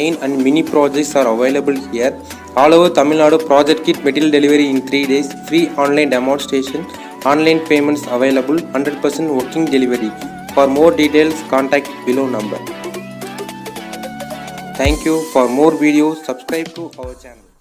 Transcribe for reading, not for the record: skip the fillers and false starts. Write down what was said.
main and mini projects are available here. All over Tamil Nadu, project kit material delivery in 3 days, free online demonstration, online payments available, 100% working delivery. For more details, contact below number. Thank you. For more videos, subscribe to our channel.